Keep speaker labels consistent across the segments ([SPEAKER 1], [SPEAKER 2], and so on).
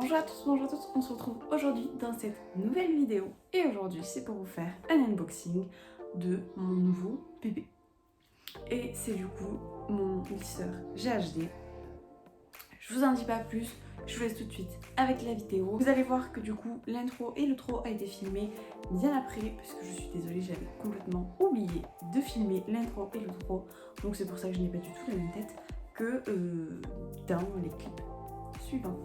[SPEAKER 1] Bonjour à tous, bonjour à tous, on se retrouve aujourd'hui dans cette nouvelle vidéo et aujourd'hui c'est pour vous faire un unboxing de mon nouveau bébé. Et c'est du coup mon lisseur GHD. Je vous en dis pas plus, je vous laisse tout de suite avec la vidéo. Vous allez voir que du coup l'intro et l'outro a été filmé bien après parce que je suis désolée, j'avais complètement oublié de filmer l'intro et l'outro. Donc c'est pour ça que je n'ai pas du tout la même tête que dans les clips suivants.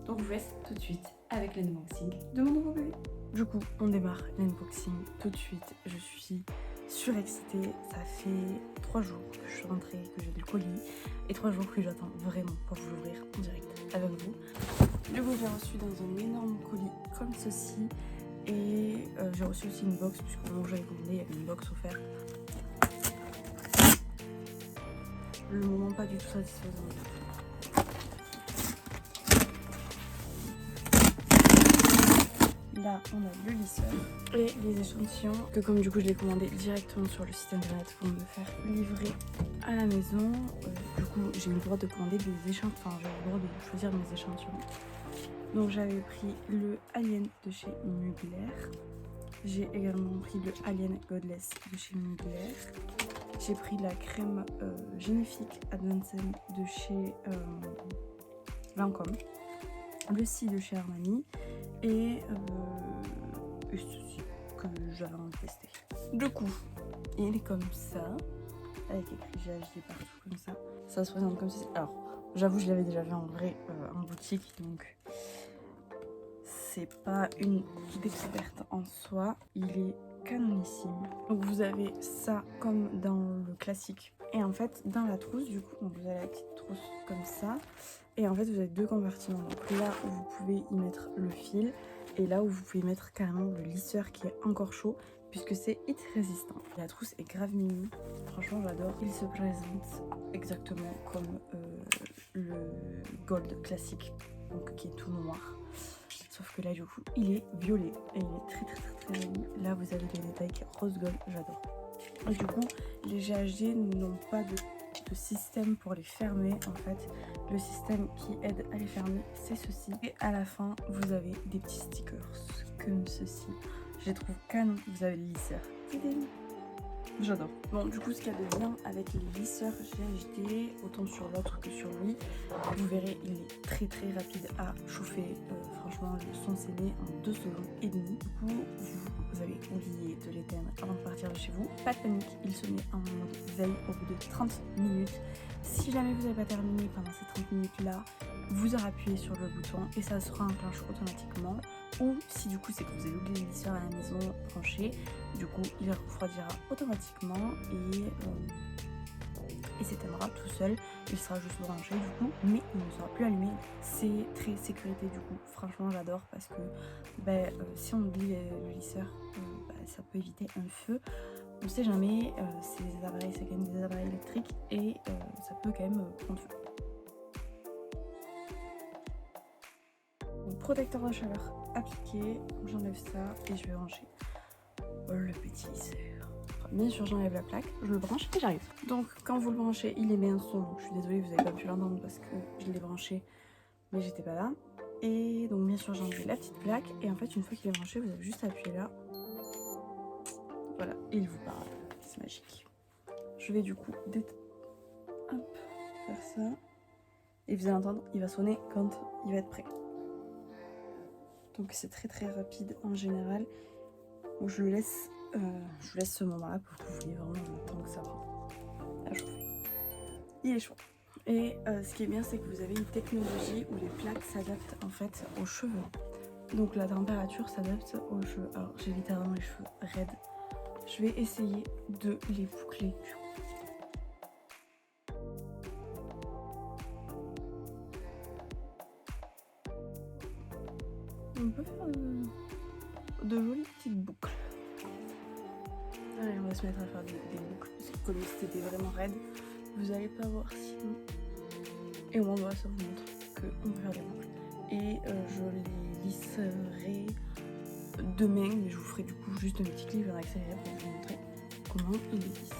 [SPEAKER 1] Donc je vous laisse tout de suite avec l'unboxing de mon nouveau bébé. Du coup, on démarre l'unboxing tout de suite. Je suis surexcitée. Ça fait 3 jours que je suis rentrée, que j'ai le colis et 3 jours que j'attends vraiment pour vous l'ouvrir en direct avec vous. Du coup, j'ai reçu dans un énorme colis comme ceci et j'ai reçu aussi une box puisqu'au moment où j'avais commandé, il y avait une box offerte. Le moment pas du tout satisfaisant. Là, on a le lisseur et les échantillons que comme du coup je l'ai commandé directement sur le site internet pour me faire livrer à la maison. Du coup, j'ai eu le droit de commander des échantillons, enfin j'ai eu le droit de choisir mes échantillons. Donc j'avais pris le Alien de chez Mugler. J'ai également pris le Alien Godless de chez Mugler. J'ai pris la crème Génifique Advanced de chez Lancôme. Le Si de chez Armani et ceci que j'avais envie de tester. Du coup, il est comme ça, avec écrit GHD partout comme ça. Ça se présente comme ceci. Alors, j'avoue, je l'avais déjà vu en vrai en boutique, donc c'est pas une découverte en soi. Il est canonissime. Donc vous avez ça comme dans le classique. Et en fait, dans la trousse, du coup, donc vous avez la petite trousse comme ça. Et en fait, vous avez deux compartiments. Donc là où vous pouvez y mettre le fil et là où vous pouvez mettre carrément le lisseur qui est encore chaud puisque c'est heat résistant. La trousse est grave mini. Franchement, j'adore. Il se présente exactement comme le gold classique, donc qui est tout noir. Sauf que là, du coup, il est violet et il est très joli. Là, vous avez des détails rose gold, j'adore. Et du coup, les GHD n'ont pas de système pour les fermer. En fait, le système qui aide à les fermer, c'est ceci. Et à la fin, vous avez des petits stickers comme ceci. Je les trouve canon. Vous avez le lisseur. J'adore. Bon, du coup, ce qu'il y a de bien avec les lisseurs GHD, autant sur l'autre que sur lui, vous verrez, il est très rapide à chauffer. Franchement, le son s'est mis en 2 secondes et demie. Du coup, vous avez oublié de l'éteindre avant de partir de chez vous. Pas de panique, il se met en mode veille au bout de 30 minutes. Si jamais vous n'avez pas terminé pendant ces 30 minutes-là, vous aurez appuyé sur le bouton et ça sera enclenché automatiquement. Ou si du coup c'est que vous avez oublié le lisseur à la maison branché, du coup il refroidira automatiquement et s'éteindra tout seul. Il sera juste branché du coup, mais il ne sera plus allumé. C'est très sécurité du coup. Franchement j'adore parce que si on oublie le lisseur, ça peut éviter un feu. On sait jamais, ces appareils c'est quand même des appareils électriques et ça peut quand même prendre feu. Donc, protecteur de chaleur appliqué, j'enlève ça et je vais ranger le petit lisseur. Bien sûr j'enlève la plaque, je le branche et j'arrive. Donc quand vous le branchez, il émet un son, donc je suis désolée vous avez pas pu l'entendre parce que je l'ai branché mais j'étais pas là. Et donc bien sûr j'enlève la petite plaque et en fait une fois qu'il est branché vous avez juste à appuyer là. Voilà, et il vous parle, c'est magique. Je vais du coup faire ça et vous allez entendre, il va sonner quand il va être prêt. Donc c'est très rapide en général. Donc je vous laisse ce moment-là pour que vous voyez vraiment le temps que ça prend à chauffer. Il est chaud. Et ce qui est bien, c'est que vous avez une technologie où les plaques s'adaptent en fait aux cheveux. Donc la température s'adapte aux cheveux. Alors j'ai littéralement les cheveux raides. Je vais essayer de les boucler. On peut faire de jolies petites boucles. Allez, on va se mettre à faire des boucles parce que comme c'était vraiment raide, vous n'allez pas voir sinon. Et au moins voilà, ça vous montre qu'on peut faire des boucles. Et je les lisserai demain, mais je vous ferai du coup juste un petit clip en accéléré pour vous montrer comment il est lisse.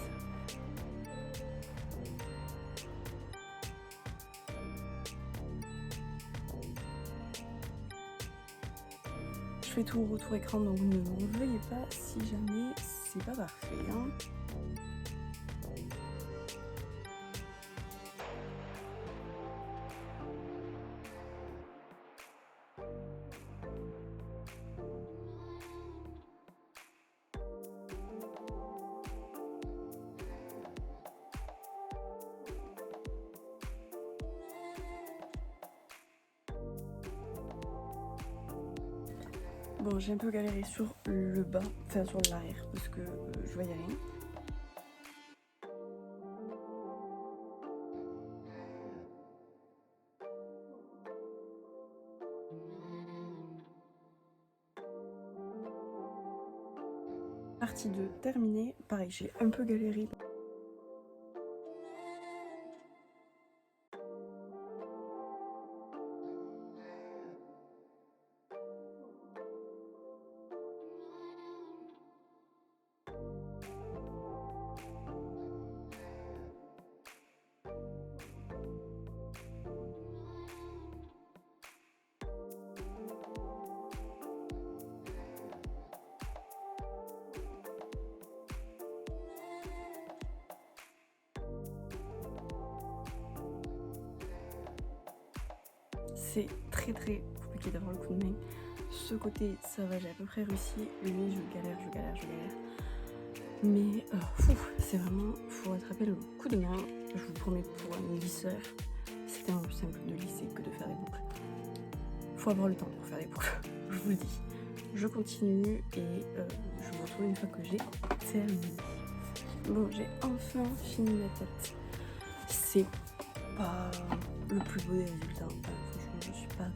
[SPEAKER 1] fais tout au retour écran, donc ne m'en veuillez pas si jamais c'est pas parfait. Hein. Bon, j'ai un peu galéré sur le bas, enfin sur l'arrière, parce que je voyais rien. Partie 2 terminée. Pareil, j'ai un peu galéré. C'est très compliqué d'avoir le coup de main. Ce côté, ça va, j'ai à peu près réussi. Lui, je galère. Mais c'est vraiment, faut attraper le coup de main. Je vous promets, pour un lisseur, c'est tellement plus simple de lisser que de faire des boucles. Faut avoir le temps pour faire des boucles, je vous le dis. Je continue et je vous retrouve une fois que j'ai terminé. Bon, j'ai enfin fini ma tête. C'est pas le plus beau des résultats. Franchement, je suis pas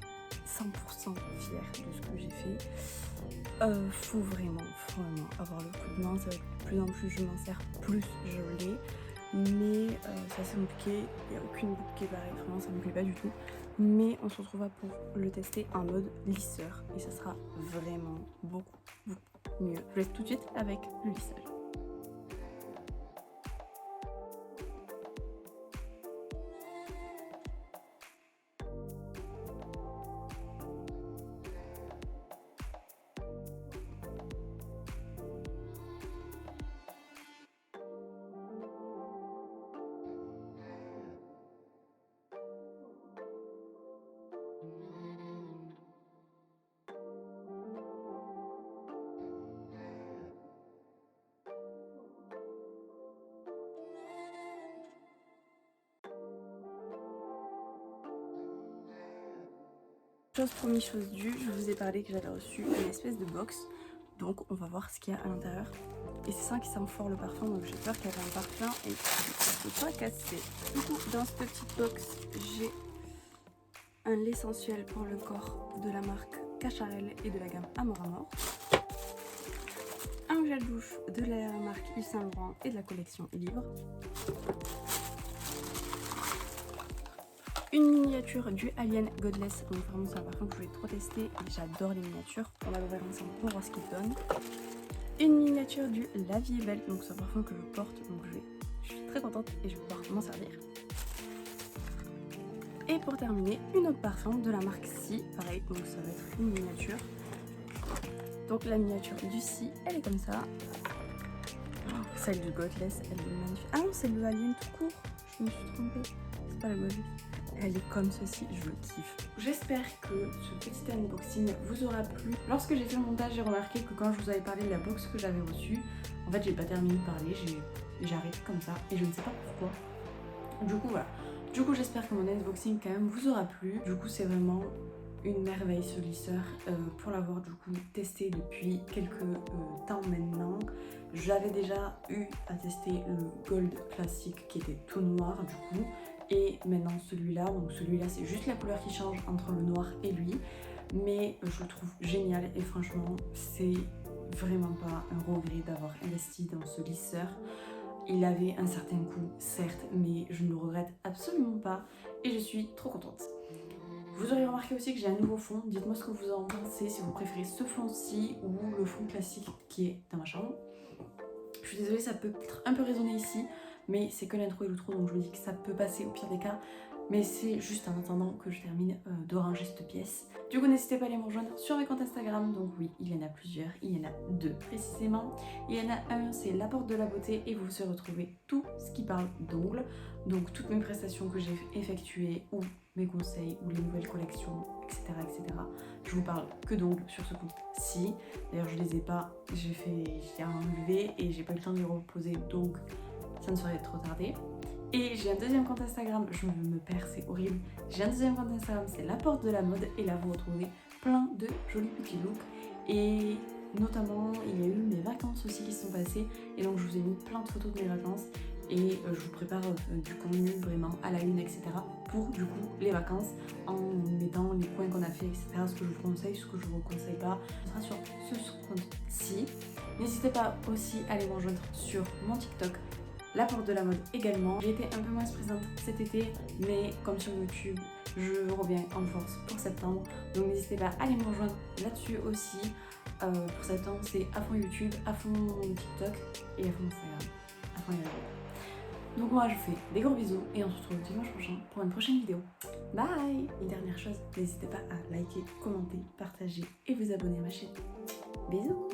[SPEAKER 1] 100% fière de ce que j'ai fait. Faut vraiment avoir le coup de main. C'est vrai que de plus en plus je m'en sers, plus je l'ai. Mais c'est assez compliqué. Il n'y a aucune boucle qui est pareille. Vraiment, ça me plaît pas du tout. Mais on se retrouvera pour le tester en mode lisseur. Et ça sera vraiment beaucoup mieux. Je vous laisse tout de suite avec le lissage. Chose promise, chose due, je vous ai parlé que j'avais reçu une espèce de box. Donc on va voir ce qu'il y a à l'intérieur. Et c'est ça qui sent fort le parfum, donc j'ai peur qu'il y ait un parfum et que ce soit cassé. Du coup, dans cette petite box, j'ai un lait sensuel pour le corps de la marque Cacharel et de la gamme Amor Amor. Un gel douche de la marque Yves Saint Laurent et de la collection Libre. Une miniature du Alien Godless, donc vraiment c'est un parfum que je voulais trop tester et j'adore les miniatures. On va l'ouvrir ensemble pour voir ce qu'il donne. Une miniature du La Vie est Belle, donc c'est un parfum que je porte, donc je suis très contente et je vais pouvoir m'en servir. Et pour terminer, une autre parfum de la marque Si, pareil, donc ça va être une miniature. Donc la miniature du Si, elle est comme ça. Celle du Godless, elle est magnifique. Ah non, c'est le Alien tout court, je me suis trompée, c'est pas la Godless. Elle est comme ceci, je le kiffe. J'espère que ce petit unboxing vous aura plu. Lorsque j'ai fait le montage, j'ai remarqué que quand je vous avais parlé de la box que j'avais reçue, en fait j'ai pas terminé de parler, j'ai arrêté comme ça et je ne sais pas pourquoi. Du coup voilà. Du coup j'espère que mon unboxing quand même vous aura plu. Du coup c'est vraiment une merveille ce lisseur pour l'avoir du coup testé depuis quelques temps maintenant. J'avais déjà eu à tester le Gold classique qui était tout noir du coup. Et maintenant celui-là, donc celui-là c'est juste la couleur qui change entre le noir et lui, mais je le trouve génial et franchement c'est vraiment pas un regret d'avoir investi dans ce lisseur. Il avait un certain coût certes, mais je ne le regrette absolument pas et je suis trop contente. Vous aurez remarqué aussi que j'ai un nouveau fond, dites-moi ce que vous en pensez, si vous préférez ce fond-ci ou le fond classique qui est dans ma chambre. Je suis désolée, ça peut être un peu résonner ici, mais c'est que l'intro et l'outro, donc je me dis que ça peut passer au pire des cas. Mais c'est juste en attendant que je termine de ranger cette pièce. Du coup, n'hésitez pas à aller me rejoindre sur mes comptes Instagram. Donc oui, il y en a plusieurs, il y en a 2 précisément. Il y en a un, c'est La Porte de la Beauté, et vous saurez retrouver tout ce qui parle d'ongles. Donc toutes mes prestations que j'ai effectuées, ou mes conseils, ou les nouvelles collections, etc. etc. Je vous parle que d'ongles sur ce compte-ci. D'ailleurs, je les ai pas, j'ai enlevé et j'ai pas eu le temps de les reposer, donc ça ne saurait être trop tardé. Et j'ai un deuxième compte Instagram, je me perds, c'est horrible. J'ai un deuxième compte Instagram, c'est La Porte de la Mode, et là vous retrouvez plein de jolis petits looks. Et notamment, il y a eu mes vacances aussi qui se sont passées, et donc je vous ai mis plein de photos de mes vacances. Et je vous prépare du contenu vraiment à la une, etc. pour du coup les vacances, en mettant les coins qu'on a fait, etc. Ce que je vous conseille, ce que je vous conseille pas. Ce sera sur ce compte-ci. N'hésitez pas aussi à aller me rejoindre sur mon TikTok, La Porte de la Mode également. J'ai été un peu moins présente cet été, mais comme sur YouTube, je reviens en force pour septembre. Donc n'hésitez pas à aller me rejoindre là-dessus aussi. Pour septembre, c'est à fond YouTube, à fond TikTok et à fond Instagram, à fond les réseaux. Donc moi je vous fais des gros bisous et on se retrouve dimanche prochain pour une prochaine vidéo. Bye! Une dernière chose, n'hésitez pas à liker, commenter, partager et vous abonner à ma chaîne. Bisous!